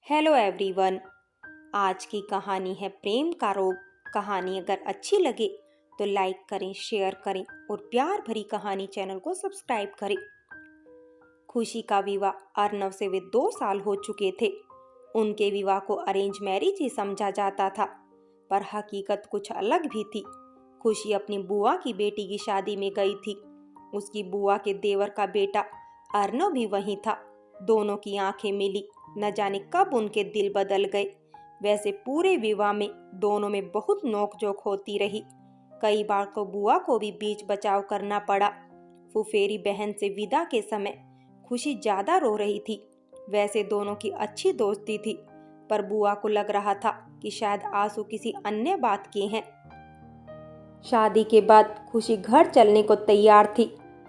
Hello everyone. आज की कहानी है प्रेम का रोग। कहानी अगर अच्छी लगे तो लाइक करें, शेयर करें और प्यार भरी कहानी चैनल को सब्सक्राइब करें। खुशी का विवाह अर्नव से वे 2 साल हो चुके थे। उनके विवाह को अरेंज मैरिज ही समझा जाता था, पर हकीकत कुछ अलग भी थी। खुशी अपनी बुआ की बेटी की शादी में गई थी। उसकी बुआ के देवर का बेटा अर्नव भी वहीं था। दोनों की आंखें मिली, न जाने कब उनके दिल बदल गए। वैसे पूरे विवाह में दोनों में बहुत नोकझोंक होती रही। कई बार तो बुआ को भी बीच बचाव करना पड़ा। फुफेरी बहन से विदा के समय खुशी ज्यादा रो रही थी। वैसे दोनों की अच्छी दोस्ती थी, पर बुआ को लग रहा था कि शायद आंसू किसी अन्य बात के हैं। शादी के बाद खुशी घर चलने को तैयार थी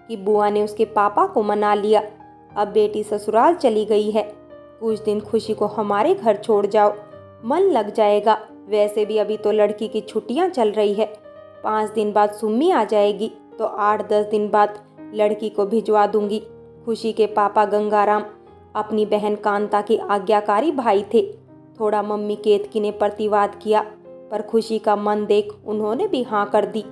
कि बुआ ने उसके पापा को मना लिया। अब बेटी ससुराल चली गई है, कुछ दिन खुशी को हमारे घर छोड़ जाओ, मन लग जाएगा। वैसे भी अभी तो लड़की की छुट्टियां चल रही है। 5 दिन बाद सुम्मी आ जाएगी तो 8-10 दिन बाद लड़की को भिजवा दूंगी। खुशी के पापा गंगाराम अपनी बहन कांता के आज्ञाकारी भाई थे। थोड़ा मम्मी केतकी ने प्रतिवाद किया, पर खुशी का मन देख उन्होंने भी हाँ कर दी।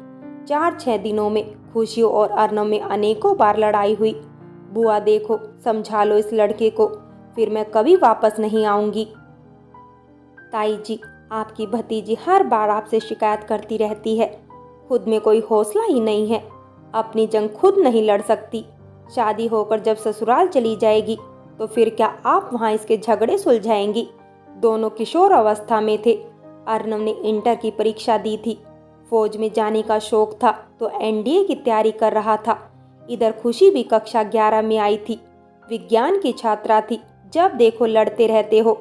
4-6 दिनों में खुशी और अर्नव में अनेकों बार लड़ाई हुई। बुआ देखो, समझा लो इस लड़के को, फिर मैं कभी वापस नहीं आऊंगी। ताई जी, आपकी भतीजी हर बार आपसे शिकायत करती रहती है। खुद में कोई हौसला ही नहीं है, अपनी जंग खुद नहीं लड़ सकती। शादी होकर जब ससुराल चली जाएगी तो फिर क्या आप वहां इसके झगड़े सुलझाएंगी? दोनों किशोर अवस्था में थे। अर्नव ने इंटर की परीक्षा दी थी। फौज में जाने का शौक था तो एनडीए की तैयारी कर रहा था। इधर खुशी भी कक्षा 11 में आई थी। विज्ञान की छात्रा थी। जब देखो लड़ते रहते हो।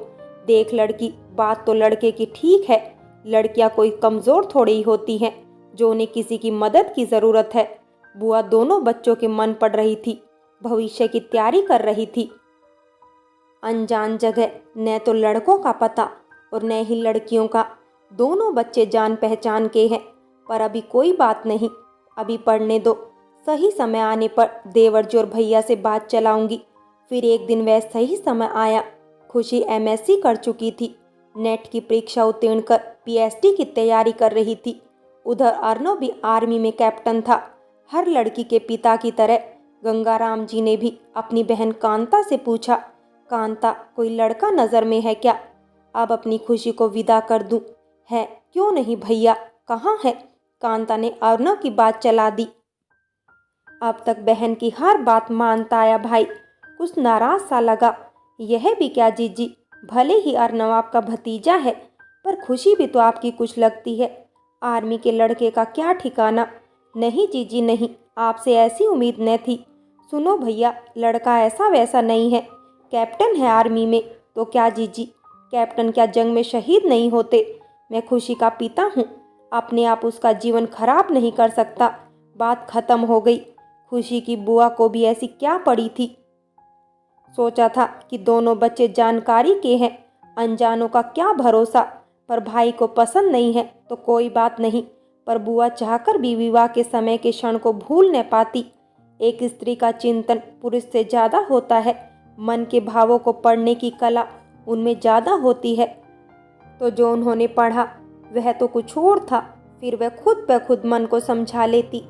देख लड़की, बात तो लड़के की ठीक है, लड़कियां कोई कमजोर थोड़ी ही होती हैं जो उन्हें किसी की मदद की जरूरत है। बुआ दोनों बच्चों के मन पड़ रही थी, भविष्य की तैयारी कर रही थी। अनजान जगह न तो लड़कों का पता और न ही लड़कियों का। दोनों बच्चे जान पहचान के हैं, पर अभी कोई बात नहीं, अभी पढ़ने दो। सही समय आने पर देवर जी और भैया से बात चलाऊंगी। फिर एक दिन वह सही समय आया। खुशी एमएससी कर चुकी थी। नेट की परीक्षा उत्तीर्ण कर पीएचडी की तैयारी कर रही थी। उधर अर्नव भी आर्मी में कैप्टन था। हर लड़की के पिता की तरह गंगाराम जी ने भी अपनी बहन कांता से पूछा, कांता, कोई लड़का नजर में है क्या? अब अपनी खुशी को विदा कर दूं? है, क्यों नहीं भैया, कहाँ है? कांता ने अर्नव की बात चला दी। अब तक बहन की हर बात मानता आया भाई कुछ नाराज सा लगा। यह भी क्या जीजी, भले ही अर्नव आपका भतीजा है, पर खुशी भी तो आपकी कुछ लगती है। आर्मी के लड़के का क्या ठिकाना? नहीं जीजी नहीं, आपसे ऐसी उम्मीद न थी। सुनो भैया, लड़का ऐसा वैसा नहीं है, कैप्टन है आर्मी में। तो क्या जीजी, कैप्टन क्या जंग में शहीद नहीं होते? मैं खुशी का पिता हूँ, अपने आप उसका जीवन खराब नहीं कर सकता। बात खत्म हो गई। खुशी की बुआ को भी ऐसी क्या पड़ी थी? सोचा था कि दोनों बच्चे जानकारी के हैं, अनजानों का क्या भरोसा। पर भाई को पसंद नहीं है तो कोई बात नहीं, पर बुआ चाहकर भी विवाह के समय के क्षण को भूल न पाती। एक स्त्री का चिंतन पुरुष से ज्यादा होता है। मन के भावों को पढ़ने की कला उनमें ज्यादा होती है। तो जो उन्होंने पढ़ा वह तो कुछ और था। फिर वह खुद ब खुद मन को समझा लेती।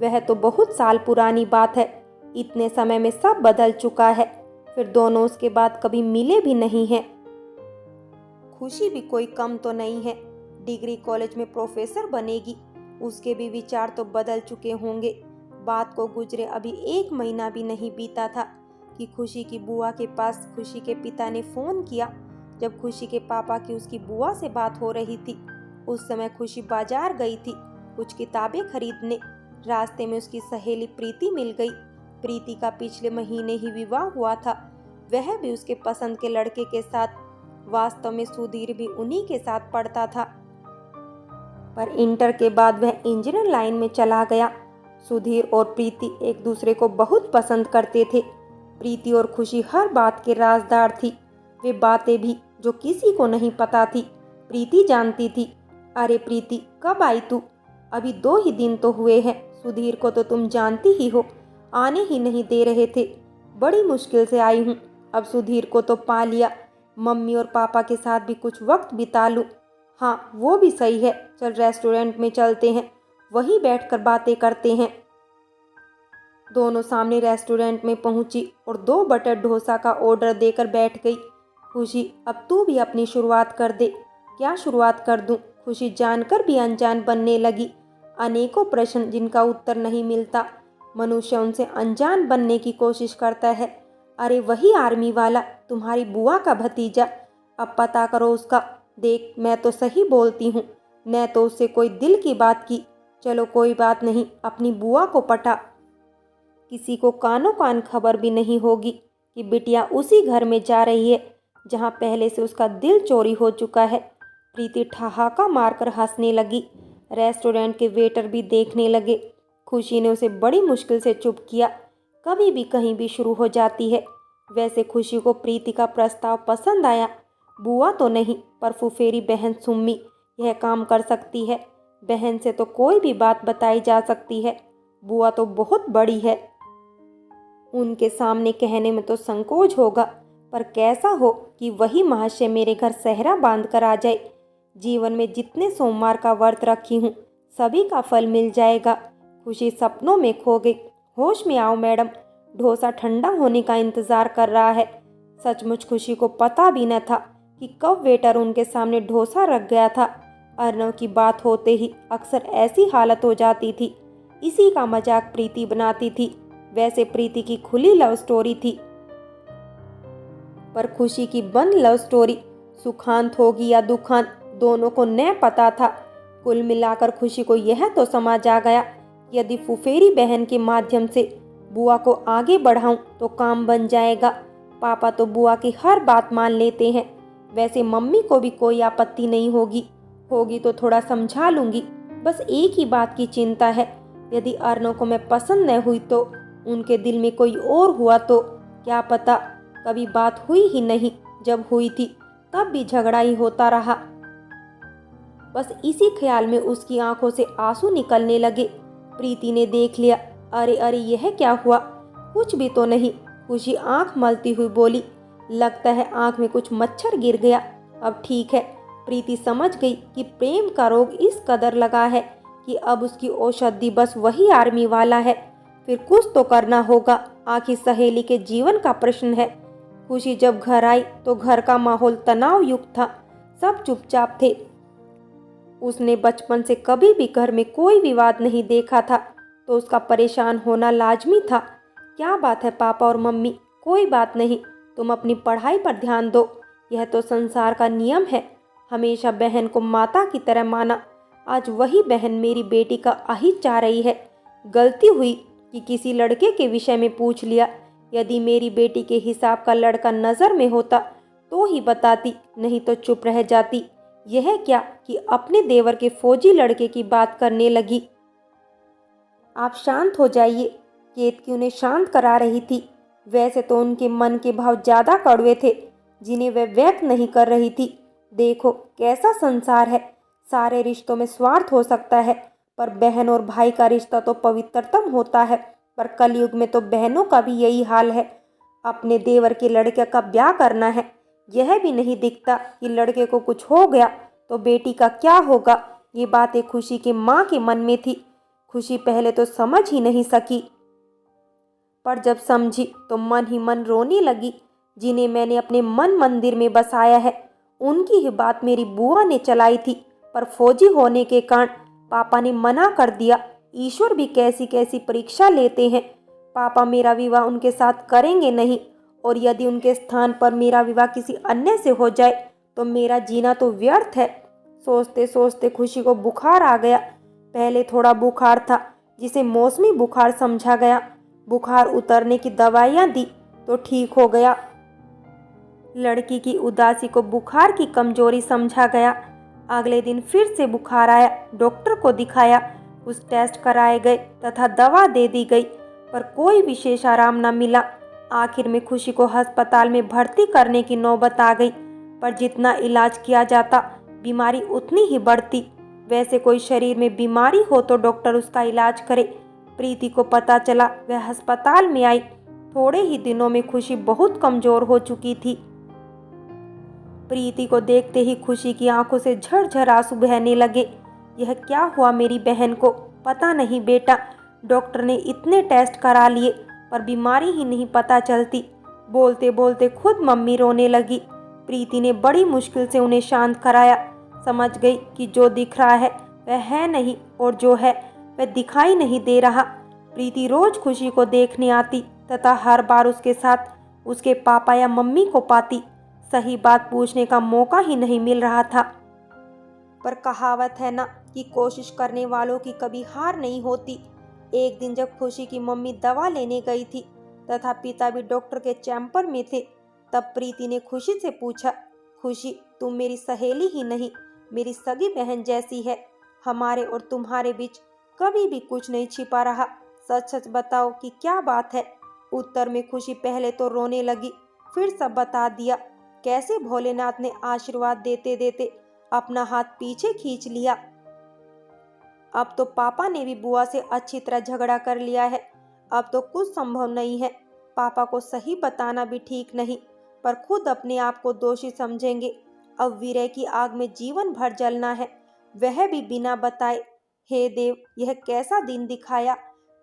वह तो बहुत साल पुरानी बात है। इतने समय में सब बदल चुका है। फिर दोनों उसके बाद कभी मिले भी नहीं हैं। खुशी भी कोई कम तो नहीं है, डिग्री कॉलेज में प्रोफेसर बनेगी। उसके भी विचार तो बदल चुके होंगे। बात को गुजरे अभी 1 महीना भी नहीं बीता था कि खुशी की बुआ के पास खुशी के पिता ने फोन किया। जब खुशी के पापा की उसकी बुआ से बात हो रही थी, उस समय खुशी बाजार गई थी कुछ किताबें खरीदने। रास्ते में उसकी सहेली प्रीति मिल गई। प्रीति का पिछले महीने ही विवाह हुआ था, वह भी उसके पसंद के लड़के के साथ। वास्तव में सुधीर भी उन्हीं के साथ पढ़ता था, पर इंटर के बाद वह इंजीनियर लाइन में चला गया। सुधीर और प्रीति एक दूसरे को बहुत पसंद करते थे। प्रीति और खुशी हर बात के राजदार थी। वे बातें भी जो किसी को नहीं पता थी, प्रीति जानती थी। अरे प्रीति, कब आई तू? अभी 2 ही दिन तो हुए हैं। सुधीर को तो तुम जानती ही हो, आने ही नहीं दे रहे थे। बड़ी मुश्किल से आई हूँ। अब सुधीर को तो पा लिया, मम्मी और पापा के साथ भी कुछ वक्त बिता लूँ। हाँ वो भी सही है, चल रेस्टोरेंट में चलते हैं, वहीं बैठकर बातें करते हैं। दोनों सामने रेस्टोरेंट में पहुंची और 2 बटर डोसा का ऑर्डर देकर बैठ गई। खुशी, अब तू भी अपनी शुरुआत कर दे। क्या शुरुआत कर दूं? खुशी जानकर भी अनजान बनने लगी। अनेकों प्रश्न जिनका उत्तर नहीं मिलता। मनुष्य उनसे अनजान बनने की कोशिश करता है। अरे वही आर्मी वाला, तुम्हारी बुआ का भतीजा, अब पता करो उसका। देख मैं तो सही बोलती हूँ, न तो उससे कोई दिल की बात की। चलो कोई बात नहीं, अपनी बुआ को पटा। किसी को कानों कान खबर भी नहीं होगी कि बिटिया उसी घर में जा रही है जहाँ पहले से उसका दिल चोरी हो चुका है। प्रीति ठहाका मारकर हंसने लगी। रेस्टोरेंट के वेटर भी देखने लगे। खुशी ने उसे बड़ी मुश्किल से चुप किया। कभी भी कहीं भी शुरू हो जाती है। वैसे खुशी को प्रीति का प्रस्ताव पसंद आया। बुआ तो नहीं, पर फुफेरी बहन सुम्मी यह काम कर सकती है। बहन से तो कोई भी बात बताई जा सकती है। बुआ तो बहुत बड़ी है, उनके सामने कहने में तो संकोच होगा, पर कैसा हो कि वही महाशय मेरे घर सेहरा बांध कर आ जाए। जीवन में जितने सोमवार का व्रत रखी हूँ सभी का फल मिल जाएगा। खुशी सपनों में खो गई। होश में आओ मैडम, डोसा ठंडा होने का इंतजार कर रहा है। सचमुच खुशी को पता भी न था कि कब वेटर उनके सामने डोसा रख गया था। अर्नव की बात होते ही अक्सर ऐसी हालत हो जाती थी। इसी का मजाक प्रीति बनाती थी। वैसे प्रीति की खुली लव स्टोरी थी, पर खुशी की बंद लव स्टोरी सुखांत होगी या दुखांत दोनों को न पता था। कुल मिलाकर खुशी को यह तो समझ आ गया, यदि फुफेरी बहन के माध्यम से बुआ को आगे बढ़ाऊं तो काम बन जाएगा। पापा तो बुआ की हर बात मान लेते हैं। वैसे मम्मी को भी कोई आपत्ति नहीं होगी तो थोड़ा समझा लूंगी। बस एक ही बात की चिंता है, यदि अर्नव को मैं पसंद न हुई तो, उनके दिल में कोई और हुआ तो क्या पता। कभी बात हुई ही नहीं, जब हुई थी तब भी झगड़ा ही होता रहा। बस इसी ख्याल में उसकी आंखों से आंसू निकलने लगे। प्रीति ने देख लिया। अरे अरे यह क्या हुआ? कुछ भी तो नहीं। खुशी आंख मलती हुई बोली, लगता है आंख में कुछ मच्छर गिर गया। अब ठीक है। प्रीति समझ गई कि प्रेम का रोग इस कदर लगा है कि अब उसकी औषधि बस वही आर्मी वाला है। फिर कुछ तो करना होगा, आखिर सहेली के जीवन का प्रश्न है। खुशी जब घर आई तो घर का माहौल तनाव युक्त था। सब चुपचाप थे। उसने बचपन से कभी भी घर में कोई विवाद नहीं देखा था, तो उसका परेशान होना लाजमी था। क्या बात है पापा और मम्मी, कोई बात नहीं, तुम अपनी पढ़ाई पर ध्यान दो। यह तो संसार का नियम है। हमेशा बहन को माता की तरह माना। आज वही बहन मेरी बेटी का अहित चाह रही है। गलती हुई कि किसी लड़के के विषय में पूछ लिया। यदि मेरी बेटी के हिसाब का लड़का नज़र में होता तो ही बताती, नहीं तो चुप रह जाती। यह क्या कि अपने देवर के फौजी लड़के की बात करने लगी। आप शांत हो जाइए, केतकी उन्हें शांत करा रही थी। वैसे तो उनके मन के भाव ज्यादा कड़वे थे, जिन्हें वह व्यक्त नहीं कर रही थी। देखो कैसा संसार है। सारे रिश्तों में स्वार्थ हो सकता है, पर बहन और भाई का रिश्ता तो पवित्रतम होता है। पर कलयुग में तो बहनों का भी यही हाल है। अपने देवर के लड़के का ब्याह करना है, यह भी नहीं दिखता कि लड़के को कुछ हो गया तो बेटी का क्या होगा। ये बातें खुशी की माँ के मन में थी। खुशी पहले तो समझ ही नहीं सकी, पर जब समझी तो मन ही मन रोने लगी। जिन्हें मैंने अपने मन मंदिर में बसाया है, उनकी ही बात मेरी बुआ ने चलाई थी, पर फौजी होने के कारण पापा ने मना कर दिया। ईश्वर भी कैसी कैसी परीक्षा लेते हैं। पापा मेरा विवाह उनके साथ करेंगे नहीं, और यदि उनके स्थान पर मेरा विवाह किसी अन्य से हो जाए तो मेरा जीना तो व्यर्थ है। सोचते सोचते खुशी को बुखार आ गया। पहले थोड़ा बुखार था, जिसे मौसमी बुखार समझा गया। बुखार उतरने की दवाइयाँ दी तो ठीक हो गया। लड़की की उदासी को बुखार की कमजोरी समझा गया। अगले दिन फिर से बुखार आया। डॉक्टर को दिखाया, कुछ टेस्ट कराए गए तथा दवा दे दी गई, पर कोई विशेष आराम न मिला। आखिर में खुशी को अस्पताल में भर्ती करने की नौबत आ गई, पर जितना इलाज किया जाता बीमारी उतनी ही बढ़ती। वैसे कोई शरीर में बीमारी हो तो डॉक्टर उसका इलाज करे। प्रीति को पता चला, वह अस्पताल में आई। थोड़े ही दिनों में खुशी बहुत कमजोर हो चुकी थी। प्रीति को देखते ही खुशी की आंखों से झरझर आंसू बहने लगे। यह क्या हुआ मेरी बहन को? पता नहीं बेटा, डॉक्टर ने इतने टेस्ट करा लिए पर बीमारी ही नहीं पता चलती। बोलते बोलते खुद मम्मी रोने लगी। प्रीति ने बड़ी मुश्किल से उन्हें शांत कराया। समझ गई कि जो दिख रहा है वह है नहीं और जो है वह दिखाई नहीं दे रहा। प्रीति रोज खुशी को देखने आती तथा हर बार उसके साथ उसके पापा या मम्मी को पाती। सही बात पूछने का मौका ही नहीं मिल रहा था। पर कहावत है ना कि कोशिश करने वालों की कभी हार नहीं होती। एक दिन जब खुशी की मम्मी दवा लेने गई थी तथा पिता भी डॉक्टर के चैम्बर में थे, तब प्रीति ने खुशी से पूछा, खुशी तुम मेरी सहेली ही नहीं, मेरी सगी बहन जैसी है। हमारे और तुम्हारे बीच कभी भी कुछ नहीं छिपा रहा। सच सच बताओ कि क्या बात है। उत्तर में खुशी पहले तो रोने लगी, फिर सब बता दिया। कैसे भोलेनाथ ने आशीर्वाद देते देते अपना हाथ पीछे खींच लिया। अब तो पापा ने भी बुआ से अच्छी तरह झगड़ा कर लिया है। अब तो कुछ संभव नहीं है। पापा को सही बताना भी ठीक नहीं, पर खुद अपने आप को दोषी समझेंगे। अब विरह की आग में जीवन भर जलना है, वह भी बिना बताए। हे देव, यह कैसा दिन दिखाया।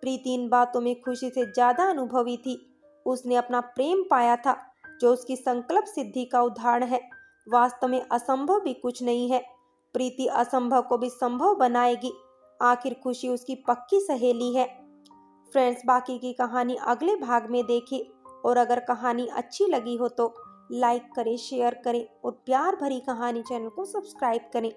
प्रीति इन बातों में खुशी से ज्यादा अनुभवी थी। उसने अपना प्रेम पाया था जो उसकी संकल्प सिद्धि का उदाहरण है। वास्तव में असंभव भी कुछ नहीं है। प्रीति असंभव को भी संभव बनाएगी। आखिर खुशी उसकी पक्की सहेली है। फ्रेंड्स, बाकी की कहानी अगले भाग में देखें और अगर कहानी अच्छी लगी हो तो लाइक करें, शेयर करें और प्यार भरी कहानी चैनल को सब्सक्राइब करें।